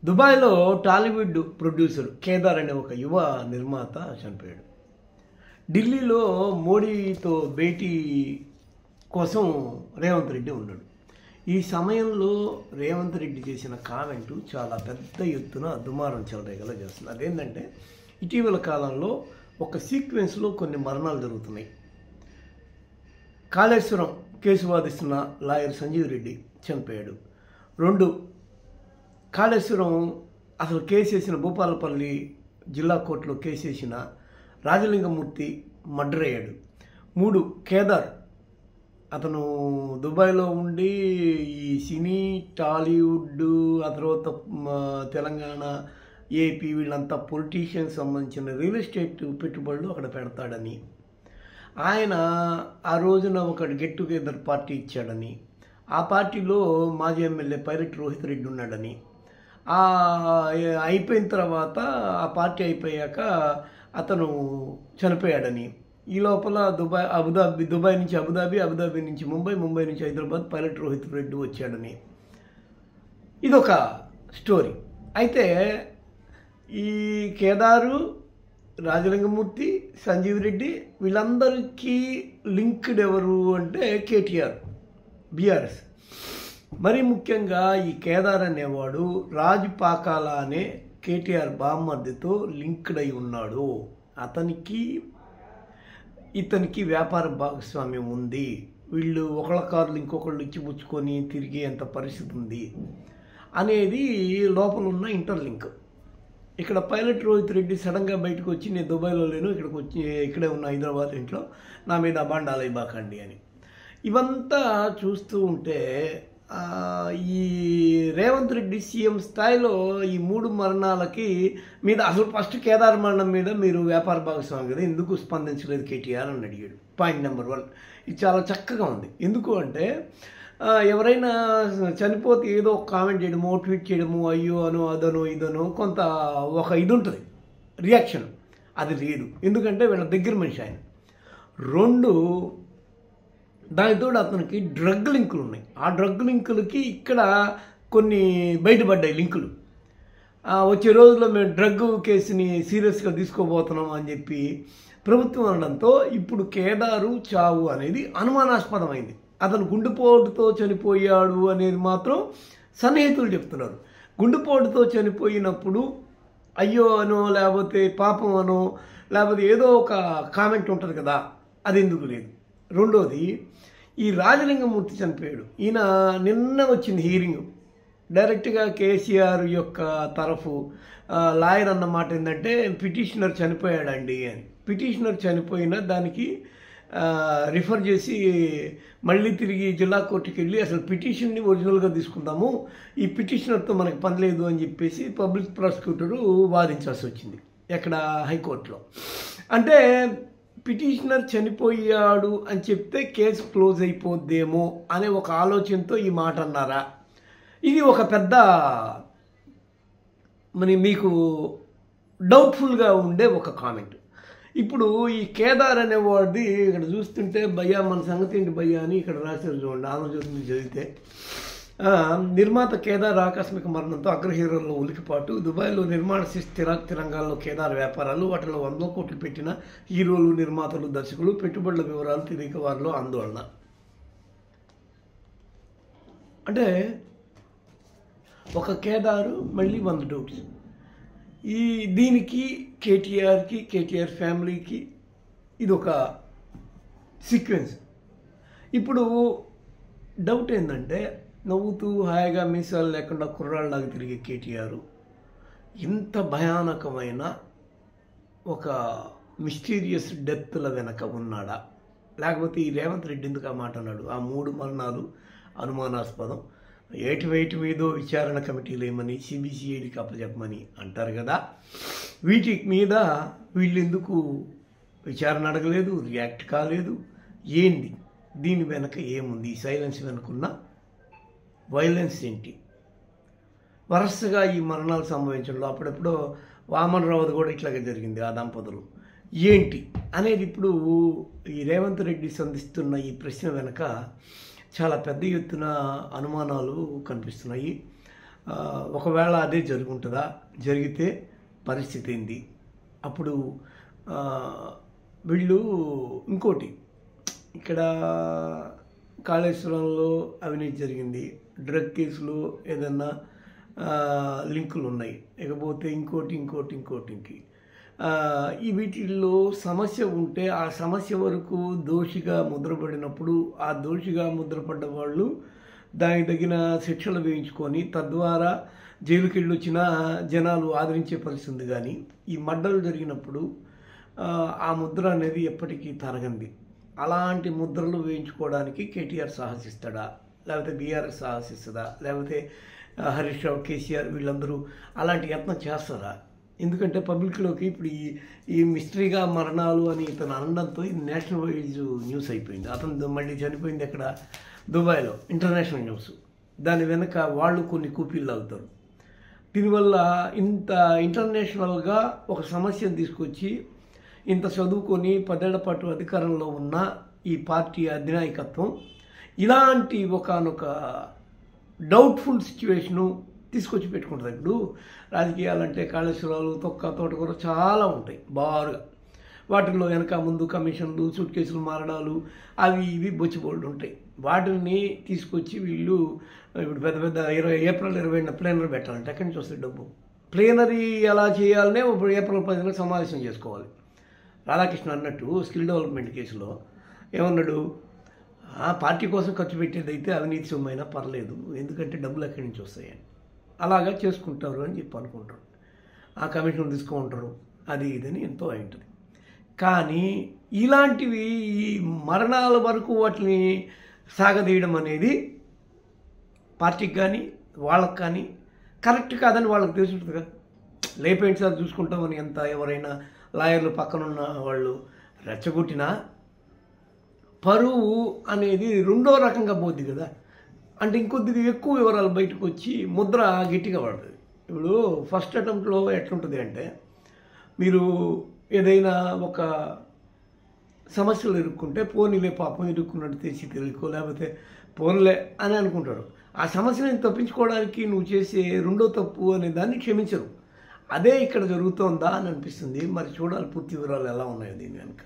దుబాయ్లో టాలీవుడ్ ప్రొడ్యూసర్ కేదార్ అనే ఒక యువ నిర్మాత చనిపోయాడు. ఢిల్లీలో మోడీతో భేటీ కోసం రేవంత్ రెడ్డి ఉన్నాడు. ఈ సమయంలో రేవంత్ రెడ్డి చేసిన కామెంటు చాలా పెద్ద ఎత్తున దుమారం చెలరేగలా చేస్తుంది. అదేంటంటే ఇటీవల కాలంలో ఒక సీక్వెన్స్లో కొన్ని మరణాలు జరుగుతున్నాయి. కాళేశ్వరం కేసు వాదిస్తున్న లాయర్ సంజీవ్ రెడ్డి చనిపోయాడు. 2 కాళేశ్వరం అసలు కేసు వేసిన భూపాలపల్లి జిల్లా కోర్టులో కేసు వేసిన రాజలింగమూర్తి మర్డర్ అయ్యాడు. 3 కేదార్ అతను దుబాయ్లో ఉండి ఈ సినీ టాలీవుడ్ ఆ తర్వాత తెలంగాణ ఏపీ వీళ్ళంతా పొలిటీషియన్స్ సంబంధించిన రియల్ ఎస్టేట్ పెట్టుబడులు అక్కడ పెడతాడని, ఆయన ఆ రోజున ఒక గెట్ టుగెదర్ పార్టీ ఇచ్చాడని, ఆ పార్టీలో మాజీ ఎమ్మెల్యే పైలట్ రోహిత్ రెడ్డి ఉన్నాడని, అయిపోయిన తర్వాత ఆ పార్టీ అయిపోయాక అతను చనిపోయాడని, ఈ లోపల దుబాయ్ నుంచి అబుదాబి నుంచి ముంబై నుంచి హైదరాబాద్ పైలట్ రోహిత్ రెడ్డి వచ్చాడని, ఇదొక స్టోరీ. అయితే ఈ కేదారు, రాజలింగమూర్తి, సంజీవ్ రెడ్డి వీళ్ళందరికీ లింక్డ్ ఎవరు అంటే కేటీఆర్, బీఆర్ఎస్. మరి ముఖ్యంగా ఈ కేదార్ అనేవాడు రాజు పాకాల అనే కేటీఆర్ బామ్మర్దితో లింక్డ్ అయి ఉన్నాడు. ఇతనికి వ్యాపార భాగస్వామ్యం ఉంది. వీళ్ళు ఒకళ్ళ కార్లు ఇంకొకళ్ళు ఇచ్చిపుచ్చుకొని తిరిగేంత పరిస్థితి ఉంది అనేది లోపల ఉన్న ఇంటర్లింక్. ఇక్కడ పైలట్ రోహిత్ రెడ్డి సడన్గా బయటకు వచ్చి నేను దుబాయ్లో లేను, ఇక్కడే ఉన్న హైదరాబాద్ ఇంట్లో నా మీద అబాండాలు ఇవ్వకండి అని. ఇవంతా చూస్తూ ఉంటే ఈ రేవంత్ రెడ్డి సీఎం స్థాయిలో ఈ 3 మరణాలకి మీద అసలు ఫస్ట్ కేదార్ మరణం మీద మీరు వ్యాపార భాగస్వామి కదా, ఎందుకు స్పందించలేదు కేటీఆర్ అని అడిగాడు. పాయింట్ నెంబర్ 1 ఇది చాలా చక్కగా ఉంది. ఎందుకు అంటే ఎవరైనా చనిపోతే ఏదో ఒక కామెంట్ చేయడమో, ట్వీట్ చేయడమో, అయ్యో అనో అదనో ఇదనో కొంత ఒక ఇది ఉంటుంది రియాక్షన్, అది లేదు. ఎందుకంటే వీళ్ళ దగ్గర మనిషి ఆయన. 2 దానితో అతనికి డ్రగ్ లింకులు ఉన్నాయి. ఆ డ్రగ్ లింకులకి ఇక్కడ కొన్ని బయటపడ్డాయి లింకులు. వచ్చే రోజుల్లో మేము డ్రగ్ కేసుని సీరియస్గా తీసుకోబోతున్నాం అని చెప్పి ప్రభుత్వం అనడంతో ఇప్పుడు కేదారు చావు అనేది అనుమానాస్పదమైంది. అతను గుండెపోటుతో చనిపోయాడు అనేది మాత్రం సన్నిహితులు చెప్తున్నారు. గుండెపోటుతో చనిపోయినప్పుడు అయ్యో అనో లేకపోతే పాపం అనో లేకపోతే ఏదో ఒక కామెంట్ ఉంటుంది కదా, అది ఎందుకు లేదు. 2వది ఈ రాజలింగమూర్తి చనిపోయాడు. ఈయన నిన్న వచ్చింది హీరింగ్. డైరెక్ట్గా కేసీఆర్ యొక్క తరఫు లాయర్ అన్న మాట ఏంటంటే పిటిషనర్ చనిపోయాడండి అని. పిటిషనర్ చనిపోయిన దానికి రిఫర్ చేసి మళ్ళీ తిరిగి జిల్లా కోర్టుకి వెళ్ళి అసలు పిటిషన్ని ఒరిజినల్గా తీసుకుందాము, ఈ పిటిషనర్తో మనకు పని లేదు అని చెప్పేసి పబ్లిక్ ప్రాసిక్యూటరు వాదించాల్సి వచ్చింది ఎక్కడ హైకోర్టులో. అంటే పిటిషనర్ చనిపోయాడు అని చెప్తే కేసు క్లోజ్ అయిపోద్దేమో అనే ఒక ఆలోచనతో ఈ మాట అన్నారా? ఇది ఒక పెద్ద మీకు డౌట్ఫుల్గా ఉండే ఒక కామెంట్. ఇప్పుడు ఈ కేదార్ అనేవాడిది ఇక్కడ చూస్తుంటే భయ్యా మన సంగతి ఏంటి భయ్యా అని ఇక్కడ రాశారు చూడండి. ఆంధ్రజ్యోతి చదివితే నిర్మాత కేదార్ ఆకస్మిక మరణంతో అగ్రహీరోల్లో ఉలికిపాటు, దుబాయ్లో నిర్మాణ స్థిరాస్తి రంగాల్లో కేదార్ వ్యాపారాలు, వాటిలో 100 కోట్లు పెట్టిన హీరోలు, నిర్మాతలు, దర్శకులు, పెట్టుబడుల వివరాలు తెలియక వారిలో ఆందోళన. అంటే ఒక కేదారు మళ్ళీ 100 డౌట్స్. దీనికి కేటీఆర్కి, కేటీఆర్ ఫ్యామిలీకి ఇది ఒక సీక్వెన్స్. ఇప్పుడు డౌట్ ఏంటంటే నవ్వుతూ హాయిగా మీసాలు లేకుండా కుర్రాళ్ళలాగా తిరిగే కేటీఆర్ ఇంత భయానకమైన ఒక మిస్టీరియస్ డెత్ల వెనక ఉన్నాడా? లేకపోతే ఈ రేవంత్ రెడ్డి ఎందుకు ఆ మాట అన్నాడు? ఆ 3 మరణాలు అనుమానాస్పదం, ఏటి మీదో విచారణ కమిటీలు ఏమని సిబిసిఐడికి అప్పచెప్పమని అంటారు కదా, వీటి మీద వీళ్ళు ఎందుకు విచారణ అడగలేదు, రియాక్ట్ కాలేదు? ఏంది దీని వెనక ఏముంది? ఈ సైలెన్స్ వెనుకున్న వైలెన్స్ ఏంటి? వరుసగా ఈ మరణాలు సంభవించడంలో అప్పుడెప్పుడో వామన్ రావుది కూడా ఇట్లాగే జరిగింది. ఆ దంపతులు ఏంటి అనేది ఇప్పుడు ఈ రేవంత్ రెడ్డి సంధిస్తున్న ఈ ప్రశ్న వెనక చాలా పెద్ద ఎత్తున అనుమానాలు కనిపిస్తున్నాయి. ఒకవేళ అదే జరుగుంటుందా, జరిగితే పరిస్థితి ఏంది? అప్పుడు వీళ్ళు ఇంకోటి, ఇక్కడ కాళేశ్వరంలో అవినీతి జరిగింది, డ్రగ్ కేసులో ఏదన్నా లింకులు ఉన్నాయి, ఇకపోతే ఇంకోటి ఈ వీటిల్లో సమస్య ఉంటే ఆ సమస్య వరకు దోషిగా ముద్రపడినప్పుడు ఆ దోషిగా ముద్రపడ్డ వాళ్ళు దానికి తగిన శిక్షలు వేయించుకొని తద్వారా జైలుకి వెళ్ళి వచ్చిన జనాలు ఆదరించే పరిస్థితి ఉంది. కానీ ఈ మర్డర్లు జరిగినప్పుడు ఆ ముద్ర అనేది ఎప్పటికీ తరగంది. అలాంటి ముద్రలు వేయించుకోవడానికి కేటీఆర్ సాహసిస్తాడా, లేకపోతే బీఆర్ఎస్ సాహసిస్తుందా, లేకపోతే హరీష్ రావు, కేసీఆర్ వీళ్ళందరూ అలాంటి యత్నం చేస్తారా? ఎందుకంటే పబ్లిక్లోకి ఇప్పుడు ఈ మిస్టరీగా మరణాలు అని ఇతను అనడంతో ఇది నేషనల్ వైజ్ న్యూస్ అయిపోయింది. అతను మళ్ళీ చనిపోయింది ఎక్కడ, దుబాయ్లో, ఇంటర్నేషనల్ న్యూస్. దాని వెనక వాళ్ళు కొన్ని కూపీళ్ళు అవుతారు. దీనివల్ల ఇంత ఇంటర్నేషనల్గా ఒక సమస్యను తీసుకొచ్చి ఇంత చదువుకొని 10 ఏళ్ల పాటు అధికారంలో ఉన్న ఈ పార్టీ అధినాయకత్వం ఇలాంటి ఒకనొక డౌట్ఫుల్ సిచ్యువేషను తీసుకొచ్చి పెట్టుకుంటుంది. ఇప్పుడు రాజకీయాలంటే కాళేశ్వరాలు, తోటకూర చాలా ఉంటాయి బారుగా. వాటిల్లో వెనక ముందు కమిషన్లు, సూట్ కేసులు మారడాలు, అవి ఇవి బొచ్చిబోల్డ్ ఉంటాయి. వాటిని తీసుకొచ్చి వీళ్ళు ఇప్పుడు పెద్ద ఏప్రిల్ 20న ప్లేనరీ పెట్టాలంటే ఎక్కడి నుంచి వస్తుంది డబ్బు? ప్లేనరీ ఎలా చేయాలనే ఇప్పుడు ఏప్రిల్ 10న సమావేశం చేసుకోవాలి. రాధాకృష్ణ అన్నట్టు స్కిల్ డెవలప్మెంట్ కేసులో ఏమన్నాడు, పార్టీ కోసం ఖర్చు పెట్టేది అయితే అవినీతి సొమ్మైనా పర్లేదు, ఎందుకంటే డబ్బులు ఎక్కడి నుంచి వస్తాయని. అలాగా చేసుకుంటారు అని చెప్పి అనుకుంటారు. ఆ కమిషన్ తీసుకుంటారు, అది ఇదని ఎంతో అయింటుంది. కానీ ఇలాంటివి ఈ మరణాల వరకు వాటిని సాగదీయడం అనేది పార్టీకి కానీ వాళ్ళకి కానీ కరెక్ట్ కాదని వాళ్ళకి తెలుసుంటుందిగా. లేపేంటి సార్ చూసుకుంటామని ఎంత ఎవరైనా లాయర్లు పక్కనున్న వాళ్ళు రెచ్చగొట్టినా పరువు అనేది రెండో రకంగా పోద్ది కదా. అంటే ఇంకొద్దిగా ఎక్కువ వివరాలు బయటకు వచ్చి ముద్ర గట్టిగా పడుతుంది. ఇప్పుడు ఫస్ట్ అటెంప్ట్లో ఎట్లుంటుంది అంటే, మీరు ఏదైనా ఒక సమస్యలు ఇరుక్కుంటే పోనీలే పాపం ఇరుక్కున్నట్టు తెచ్చి తెలుకో, లేకపోతే పోన్లే అని అనుకుంటారు. ఆ సమస్యని తప్పించుకోవడానికి నువ్వు చేసే రెండో తప్పు అనే దాన్ని క్షమించరు. అదే ఇక్కడ జరుగుతోందా అని అనిపిస్తుంది. మరి చూడాలి పూర్తి వివరాలు ఎలా ఉన్నాయో దీని వెనుక.